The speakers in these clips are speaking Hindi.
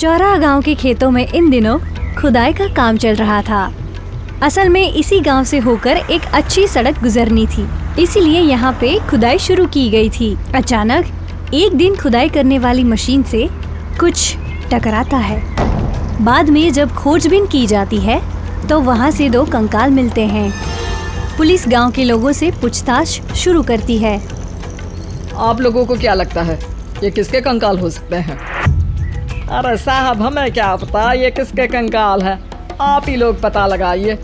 चौराहा गांव के खेतों में इन दिनों खुदाई का काम चल रहा था। असल में इसी गांव से होकर एक अच्छी सड़क गुजरनी थी, इसीलिए यहाँ पे खुदाई शुरू की गई थी। अचानक एक दिन खुदाई करने वाली मशीन से कुछ टकराता है। बाद में जब खोजबीन की जाती है तो वहाँ से 2 कंकाल मिलते हैं। पुलिस गांव के लोगों से पूछताछ शुरू करती है। आप लोगों को क्या लगता है ये किसके कंकाल हो सकते हैं? अरे साहब, हमें क्या पता ये किसके कंकाल है, आप ही लोग पता लगाइए।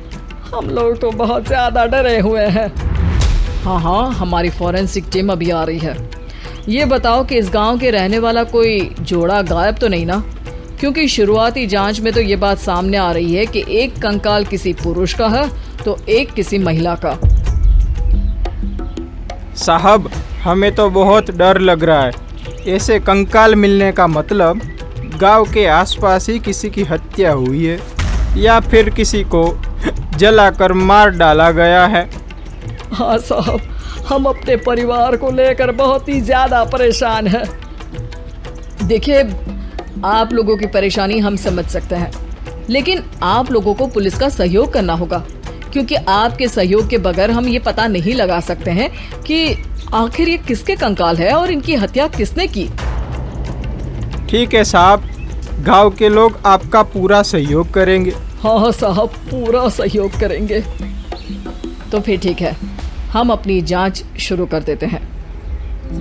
हम लोग तो बहुत ज़्यादा डरे हुए हैं। हाँ, हमारी फॉरेंसिक टीम अभी आ रही है। ये बताओ कि इस गांव के रहने वाला कोई जोड़ा गायब तो नहीं ना? क्योंकि शुरुआती जांच में तो ये बात सामने आ रही है कि एक कंकाल किसी पुरुष का है तो एक किसी महिला का। साहब, हमें तो बहुत डर लग रहा है। ऐसे कंकाल मिलने का मतलब गांव के आसपास ही किसी की हत्या हुई है या फिर किसी को जलाकर मार डाला गया है। हाँ साहब, हम अपने परिवार को लेकर बहुत ही ज़्यादा परेशान हैं। देखिए, आप लोगों की परेशानी हम समझ सकते हैं, लेकिन आप लोगों को पुलिस का सहयोग करना होगा, क्योंकि आपके सहयोग के बगैर हम ये पता नहीं लगा सकते हैं कि आखिर ये किसके कंकाल है और इनकी हत्या किसने की। ठीक है साहब, गांव के लोग आपका पूरा सहयोग करेंगे। हाँ साहब, पूरा सहयोग करेंगे। तो फिर ठीक है, हम अपनी जांच शुरू कर देते हैं।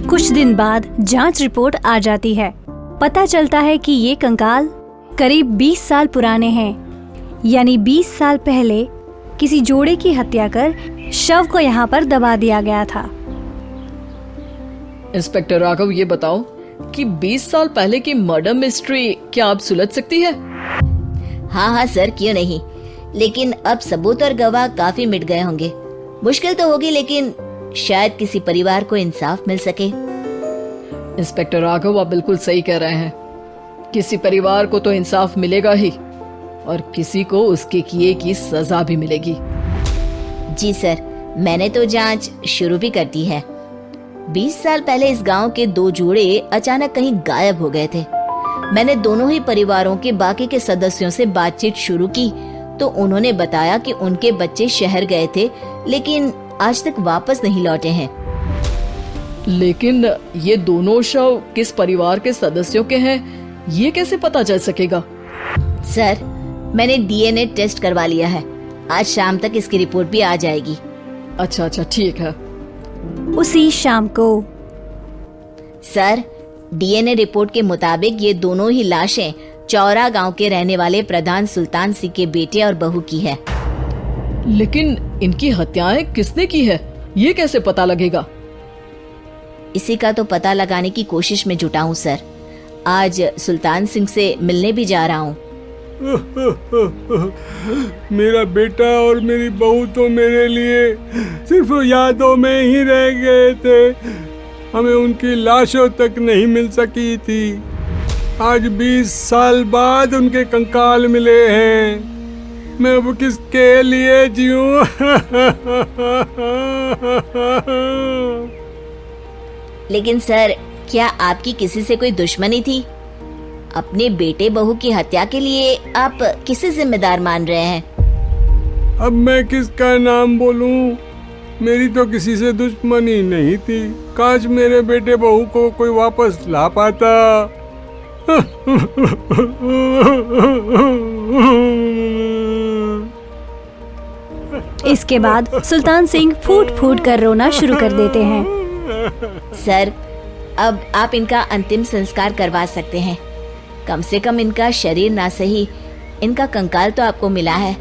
कुछ दिन बाद जांच रिपोर्ट आ जाती है। पता चलता है कि ये कंकाल करीब 20 साल पुराने हैं, यानी 20 साल पहले किसी जोड़े की हत्या कर शव को यहाँ पर दबा दिया गया था। इंस्पेक्टर राघव, ये बताओ कि 20 साल पहले की मर्डर मिस्ट्री क्या आप सुलझ सकती है? हाँ सर, क्यों नहीं, लेकिन अब सबूत और गवाह काफी मिट गए होंगे। मुश्किल तो होगी, लेकिन शायद किसी परिवार को इंसाफ मिल सके। इंस्पेक्टर राघव, आप बिल्कुल सही कह रहे हैं। किसी परिवार को तो इंसाफ मिलेगा ही और किसी को उसके किए की सजा भी मिलेगी। जी सर, मैंने तो जांच शुरू भी कर दी है। 20 साल पहले इस गांव के 2 जोड़े अचानक कहीं गायब हो गए थे। मैंने दोनों ही परिवारों के बाकी के सदस्यों से बातचीत शुरू की तो उन्होंने बताया कि उनके बच्चे शहर गए थे, लेकिन आज तक वापस नहीं लौटे हैं। लेकिन ये दोनों शव किस परिवार के सदस्यों के हैं, ये कैसे पता चल सकेगा? सर, मैंने डीएनए टेस्ट करवा लिया है। आज शाम तक इसकी रिपोर्ट भी आ जाएगी। अच्छा, ठीक है। उसी शाम को सर, डीएनए रिपोर्ट के मुताबिक ये दोनों ही लाशें चौरा गांव के रहने वाले प्रधान सुल्तान सिंह के बेटे और बहू की है। लेकिन इनकी हत्याएं किसने की है, ये कैसे पता लगेगा? इसी का तो पता लगाने की कोशिश में जुटा हूँ सर। आज सुल्तान सिंह से मिलने भी जा रहा हूँ। मेरा बेटा और मेरी बहू तो मेरे लिए सिर्फ यादों में ही रह गए थे। हमें उनकी लाशों तक नहीं मिल सकी थी। आज 20 साल बाद उनके कंकाल मिले हैं। मैं अब किसके लिए जीऊं? लेकिन सर, क्या आपकी किसी से कोई दुश्मनी थी? अपने बेटे बहू की हत्या के लिए आप किसे जिम्मेदार मान रहे हैं? अब मैं किसका नाम बोलूं? मेरी तो किसी से दुश्मनी नहीं थी। काश मेरे बेटे बहू को कोई वापस ला पाता। इसके बाद सुल्तान सिंह फूट फूट कर रोना शुरू कर देते हैं। सर, अब आप इनका अंतिम संस्कार करवा सकते हैं। कम से कम इनका शरीर ना सही, इनका कंकाल तो आपको मिला है।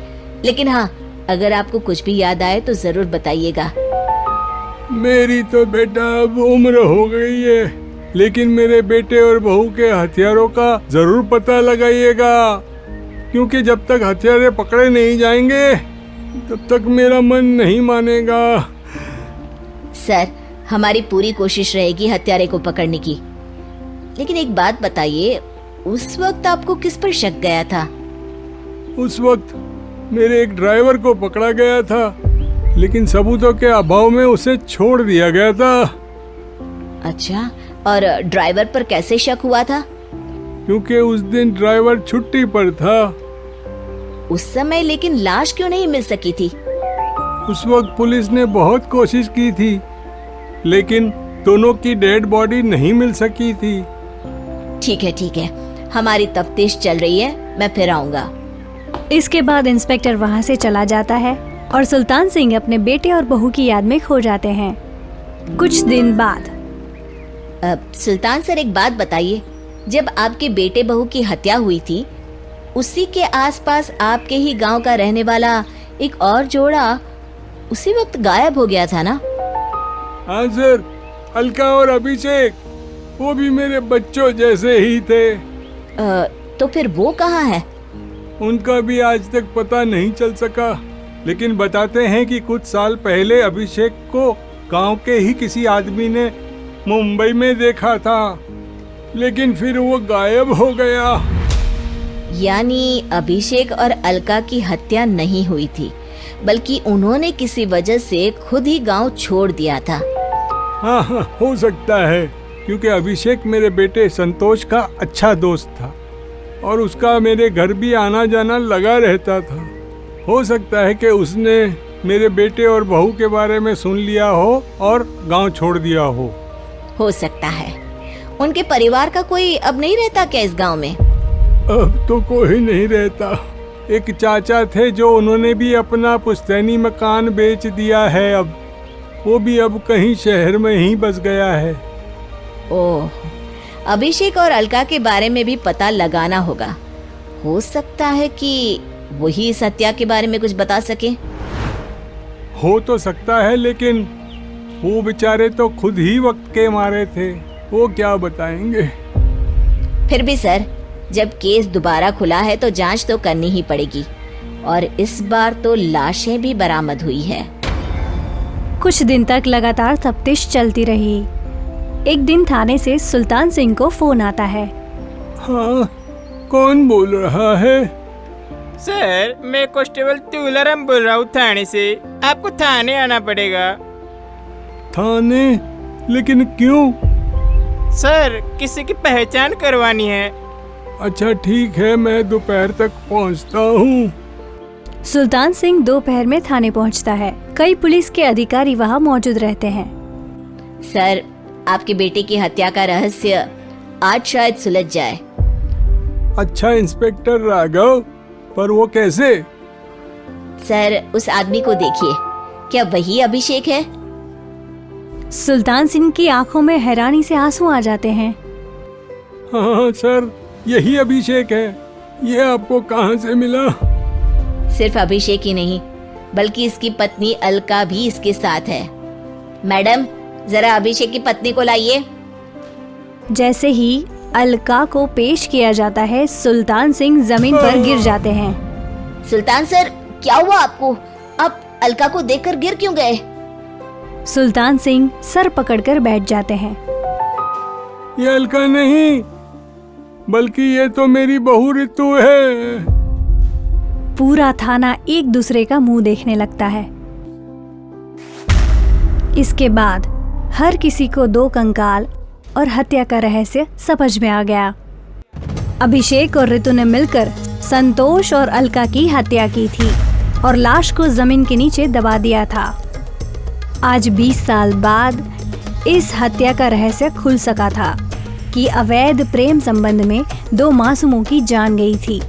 लेकिन हाँ, अगर आपको कुछ भी याद आए तो जरूर बताइएगा। मेरी तो बेटा अब उम्र हो गई है, लेकिन मेरे बेटे और बहू के हथियारों का जरूर पता लगाइएगा, क्योंकि जब तक हथियारे पकड़े नहीं जाएंगे तब तक मेरा मन नहीं मानेगा। सर, हमारी पूरी कोशिश रहेगी हत्यारे को पकड़ने की। लेकिन एक बात बताइए, उस वक्त आपको किस पर शक गया था? उस वक्त मेरे एक ड्राइवर को पकड़ा गया था, लेकिन सबूतों के अभाव में उसे छोड़ दिया गया था। अच्छा, और ड्राइवर पर कैसे शक हुआ था? क्योंकि उस दिन ड्राइवर छुट्टी पर था। उस समय लेकिन लाश क्यों नहीं मिल सकी थी? उस वक्त पुलिस ने बहुत कोशिश की थी, लेकिन दोनों की डेड बॉडी नहीं मिल सकी थी। ठीक है, हमारी तफ्तीश चल रही है, मैं फिर आऊंगा। इसके बाद इंस्पेक्टर वहां से चला जाता है और सुल्तान सिंह अपने बेटे और बहू की याद में खो जाते हैं। कुछ दिन बाद सुल्तान सर, एक बात बताइए, जब आपके बेटे बहू की हत्या हुई थी, उसी के आसपास आपके ही गांव का रहने वाला एक और जोड़ा उसी वक्त गायब हो गया था ना? हाँ सर, अलका और अभिषेक, वो भी मेरे बच्चों जैसे ही थे। तो फिर वो कहाँ है? उनका भी आज तक पता नहीं चल सका, लेकिन बताते हैं कि कुछ साल पहले अभिषेक को गांव के ही किसी आदमी ने मुंबई में देखा था, लेकिन फिर वो गायब हो गया। यानी अभिषेक और अलका की हत्या नहीं हुई थी, बल्कि उन्होंने किसी वजह से खुद ही गांव छोड़ दिया था। हाँ, हो सकता है, क्योंकि अभिषेक मेरे बेटे संतोष का अच्छा दोस्त था और उसका मेरे घर भी आना जाना लगा रहता था। हो सकता है कि उसने मेरे बेटे और बहू के बारे में सुन लिया हो और गांव छोड़ दिया हो सकता है। उनके परिवार का कोई अब नहीं रहता क्या इस गांव में? अब तो कोई नहीं रहता। एक चाचा थे जो उन्होंने भी अपना पुश्तैनी मकान बेच दिया है। अब वो भी अब कहीं शहर में ही बस गया है। ओह, अभिषेक और अलका के बारे में भी पता लगाना होगा। हो सकता है कि वही इस हत्या के बारे में कुछ बता सके। हो तो सकता है, लेकिन वो बेचारे तो खुद ही वक्त के मारे थे, वो क्या बताएंगे। फिर भी सर, जब केस दोबारा खुला है तो जांच तो करनी ही पड़ेगी, और इस बार तो लाशें भी बरामद हुई है। कुछ दिन तक लगातार तफ्तीश चलती रही। एक दिन थाने से सुल्तान सिंह को फोन आता है। हाँ, कौन बोल रहा है? सर, मैं कांस्टेबल तुलाराम बोल रहा हूँ थाने से। आपको थाने आना पड़ेगा। थाने? लेकिन क्यों? सर, किसी की पहचान करवानी है। अच्छा ठीक है, मैं दोपहर तक पहुंचता हूँ। सुल्तान सिंह दोपहर में थाने पहुंचता है। कई पुलिस के अधिकारी वहां मौजूद रहते हैं। सर, आपके बेटे की हत्या का रहस्य आज शायद सुलझ जाए। अच्छा इंस्पेक्टर राघव, पर वो कैसे? सर, उस आदमी को देखिए, क्या वही अभिषेक है? सुल्तान सिंह की आंखों में हैरानी से आंसू आ जाते हैं। हाँ सर, यही अभिषेक है। ये आपको कहाँ से मिला? सिर्फ अभिषेक ही नहीं, बल्कि इसकी पत्नी अलका भी इसके साथ है। मैडम, जरा अभिषेक की पत्नी को लाइए। जैसे ही अलका को पेश किया जाता है, सुल्तान सिंह जमीन पर गिर जाते हैं। सुल्तान सर, क्या हुआ आपको? आप अलका को देखकर गिर क्यों गए? सुल्तान सिंह सर पकड़कर बैठ जाते हैं। ये अलका नहीं, बल्कि ये तो मेरी बहू ऋतु है। पूरा थाना एक दूसरे का मुंह देखने लगता है। इसके बाद हर किसी को दो कंकाल और हत्या का रहस्य समझ में आ गया। अभिषेक और ऋतु ने मिलकर संतोष और अलका की हत्या की थी और लाश को जमीन के नीचे दबा दिया था। आज 20 साल बाद इस हत्या का रहस्य खुल सका था कि अवैध प्रेम संबंध में दो मासूमों की जान गई थी।